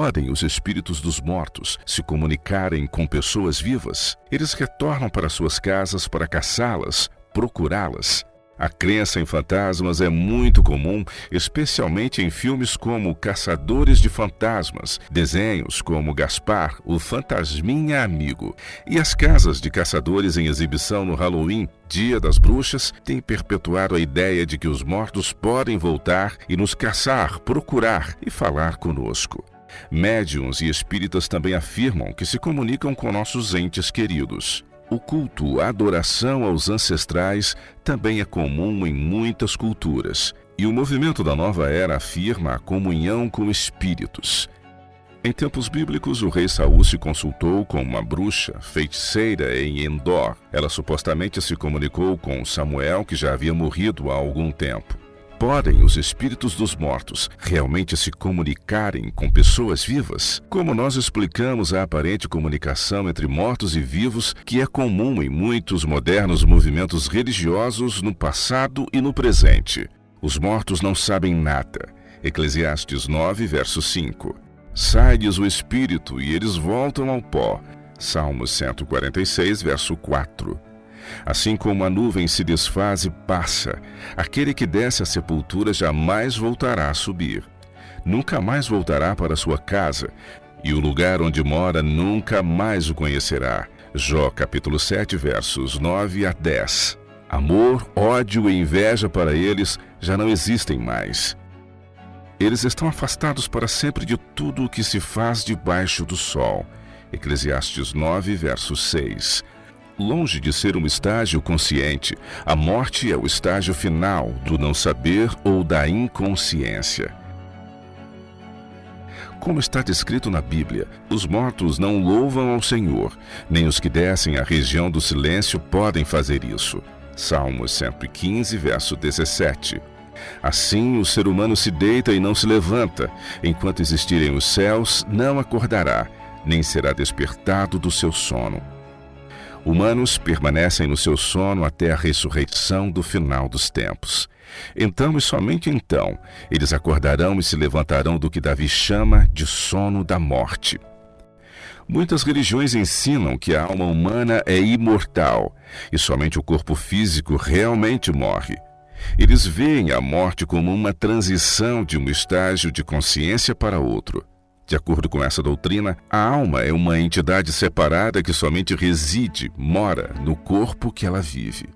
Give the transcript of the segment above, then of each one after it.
Podem os espíritos dos mortos se comunicarem com pessoas vivas? Eles retornam para suas casas para caçá-las, procurá-las. A crença em fantasmas é muito comum, especialmente em filmes como Caçadores de Fantasmas, desenhos como Gaspar, o Fantasminha Amigo. E as casas de caçadores em exibição no Halloween, Dia das Bruxas, têm perpetuado a ideia de que os mortos podem voltar e nos caçar, procurar e falar conosco. Médiuns e espíritas também afirmam que se comunicam com nossos entes queridos. O culto, a adoração aos ancestrais também é comum em muitas culturas, e o movimento da Nova Era afirma a comunhão com espíritos. Em tempos bíblicos, o rei Saul se consultou com uma bruxa, feiticeira em Endor. Ela supostamente se comunicou com Samuel, que já havia morrido há algum tempo. Podem os espíritos dos mortos realmente se comunicarem com pessoas vivas? Como nós explicamos a aparente comunicação entre mortos e vivos, que é comum em muitos modernos movimentos religiosos no passado e no presente? Os mortos não sabem nada. Eclesiastes 9, verso 5. Sai-lhes o espírito e eles voltam ao pó. Salmos 146, verso 4. Assim como a nuvem se desfaz e passa, aquele que desce à sepultura jamais voltará a subir. Nunca mais voltará para sua casa, e o lugar onde mora nunca mais o conhecerá. Jó capítulo 7, versos 9 a 10. Amor, ódio e inveja para eles já não existem mais. Eles estão afastados para sempre de tudo o que se faz debaixo do sol. Eclesiastes 9, verso 6. Longe de ser um estágio consciente, a morte é o estágio final do não saber ou da inconsciência. Como está descrito na Bíblia, os mortos não louvam ao Senhor, nem os que descem à região do silêncio podem fazer isso. Salmos 115, verso 17. Assim, o ser humano se deita e não se levanta, enquanto existirem os céus, não acordará, nem será despertado do seu sono. Humanos permanecem no seu sono até a ressurreição do final dos tempos. Então e somente então, eles acordarão e se levantarão do que Davi chama de sono da morte. Muitas religiões ensinam que a alma humana é imortal e somente o corpo físico realmente morre. Eles veem a morte como uma transição de um estágio de consciência para outro. De acordo com essa doutrina, a alma é uma entidade separada que somente reside, mora, no corpo que ela vive.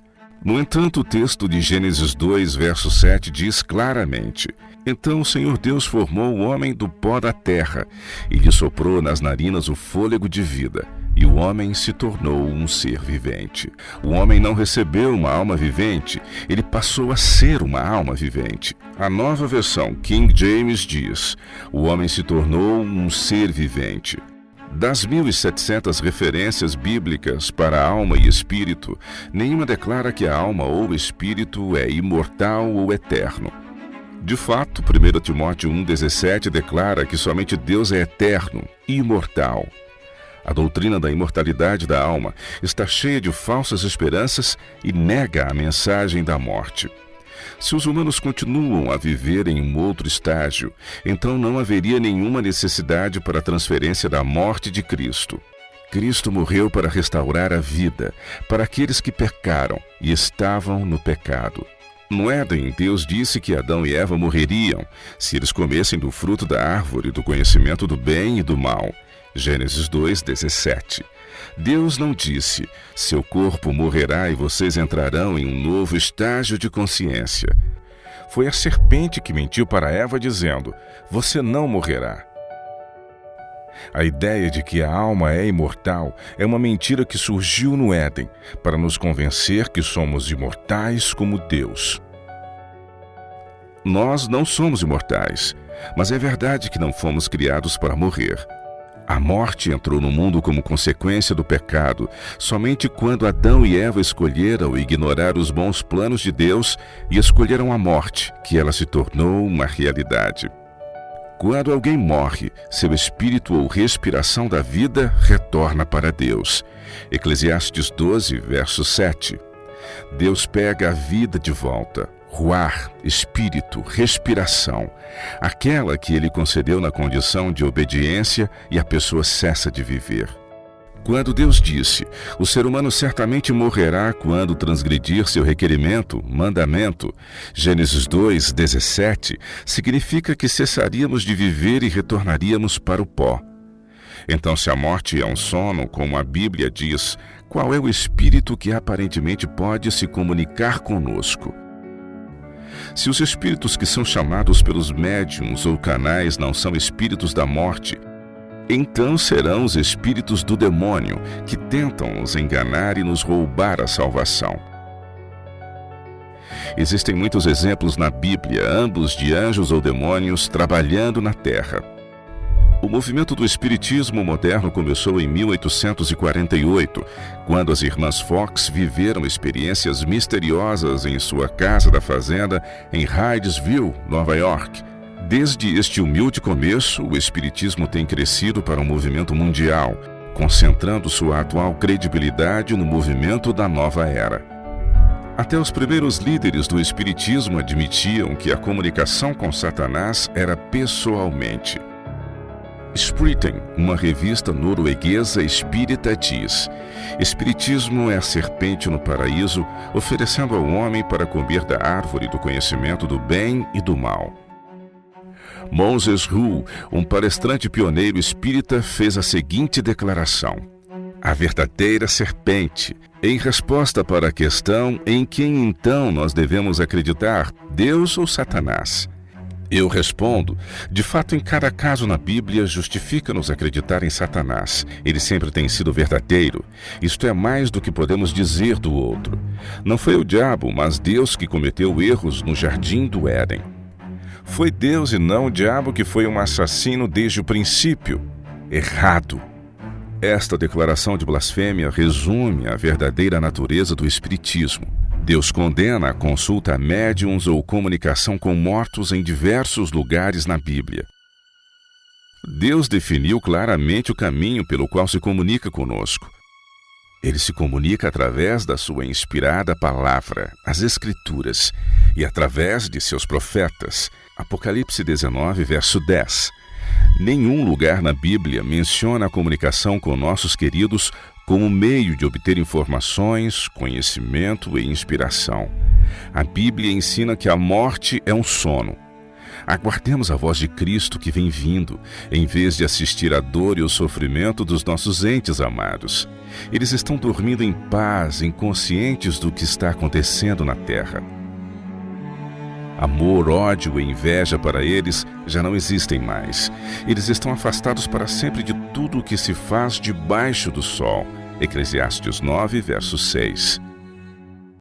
No entanto, o texto de Gênesis 2, verso 7 diz claramente: Então o Senhor Deus formou o homem do pó da terra e lhe soprou nas narinas o fôlego de vida, e o homem se tornou um ser vivente. O homem não recebeu uma alma vivente, ele passou a ser uma alma vivente. A nova versão King James diz: o homem se tornou um ser vivente. Das 1.700 referências bíblicas para alma e espírito, nenhuma declara que a alma ou espírito é imortal ou eterno. De fato, 1 Timóteo 1,17 declara que somente Deus é eterno e imortal. A doutrina da imortalidade da alma está cheia de falsas esperanças e nega a mensagem da morte. Se os humanos continuam a viver em um outro estágio, então não haveria nenhuma necessidade para a transferência da morte de Cristo. Cristo morreu para restaurar a vida para aqueles que pecaram e estavam no pecado. No Éden, Deus disse que Adão e Eva morreriam se eles comessem do fruto da árvore do conhecimento do bem e do mal. Gênesis 2:17. Deus não disse: seu corpo morrerá e vocês entrarão em um novo estágio de consciência. Foi a serpente que mentiu para Eva dizendo: você não morrerá. A ideia de que a alma é imortal é uma mentira que surgiu no Éden para nos convencer que somos imortais como Deus. Nós não somos imortais, mas é verdade que não fomos criados para morrer. A morte entrou no mundo como consequência do pecado somente quando Adão e Eva escolheram ignorar os bons planos de Deus e escolheram a morte, que ela se tornou uma realidade. Quando alguém morre, seu espírito ou respiração da vida retorna para Deus. Eclesiastes 12, verso 7. Deus pega a vida de volta. ruar, espírito, respiração, aquela que ele concedeu na condição de obediência e a pessoa cessa de viver. Quando Deus disse, o ser humano certamente morrerá quando transgredir seu requerimento, mandamento, Gênesis 2:17, significa que cessaríamos de viver e retornaríamos para o pó. Então, se a morte é um sono, como a Bíblia diz, qual é o espírito que aparentemente pode se comunicar conosco? Se os espíritos que são chamados pelos médiuns ou canais não são espíritos da morte, então serão os espíritos do demônio que tentam nos enganar e nos roubar a salvação. Existem muitos exemplos na Bíblia, ambos de anjos ou demônios trabalhando na Terra. O movimento do espiritismo moderno começou em 1848, quando as irmãs Fox viveram experiências misteriosas em sua casa da fazenda em Hydesville, Nova York. Desde este humilde começo, o espiritismo tem crescido para um movimento mundial, concentrando sua atual credibilidade no movimento da nova era. Até os primeiros líderes do espiritismo admitiam que a comunicação com Satanás era pessoalmente. Spriten, uma revista norueguesa espírita, diz: Espiritismo é a serpente no paraíso, oferecendo ao homem para comer da árvore do conhecimento do bem e do mal. Moses Hu, um palestrante pioneiro espírita, fez a seguinte declaração: a verdadeira serpente, em resposta para a questão em quem então nós devemos acreditar, Deus ou Satanás. Eu respondo, de fato, em cada caso na Bíblia justifica-nos acreditar em Satanás. Ele sempre tem sido verdadeiro. Isto é mais do que podemos dizer do outro. Não foi o diabo, mas Deus que cometeu erros no jardim do Éden. Foi Deus e não o diabo que foi um assassino desde o princípio. Errado. Esta declaração de blasfêmia resume a verdadeira natureza do espiritismo. Deus condena a consulta a médiuns ou comunicação com mortos em diversos lugares na Bíblia. Deus definiu claramente o caminho pelo qual se comunica conosco. Ele se comunica através da sua inspirada palavra, as Escrituras, e através de seus profetas. Apocalipse 19, verso 10. Nenhum lugar na Bíblia menciona a comunicação com nossos queridos como meio de obter informações, conhecimento e inspiração. A Bíblia ensina que a morte é um sono. Aguardemos a voz de Cristo que vem vindo, em vez de assistir à dor e ao sofrimento dos nossos entes amados. Eles estão dormindo em paz, inconscientes do que está acontecendo na terra. Amor, ódio e inveja para eles já não existem mais. Eles estão afastados para sempre de tudo o que se faz debaixo do sol. Eclesiastes 9, verso 6.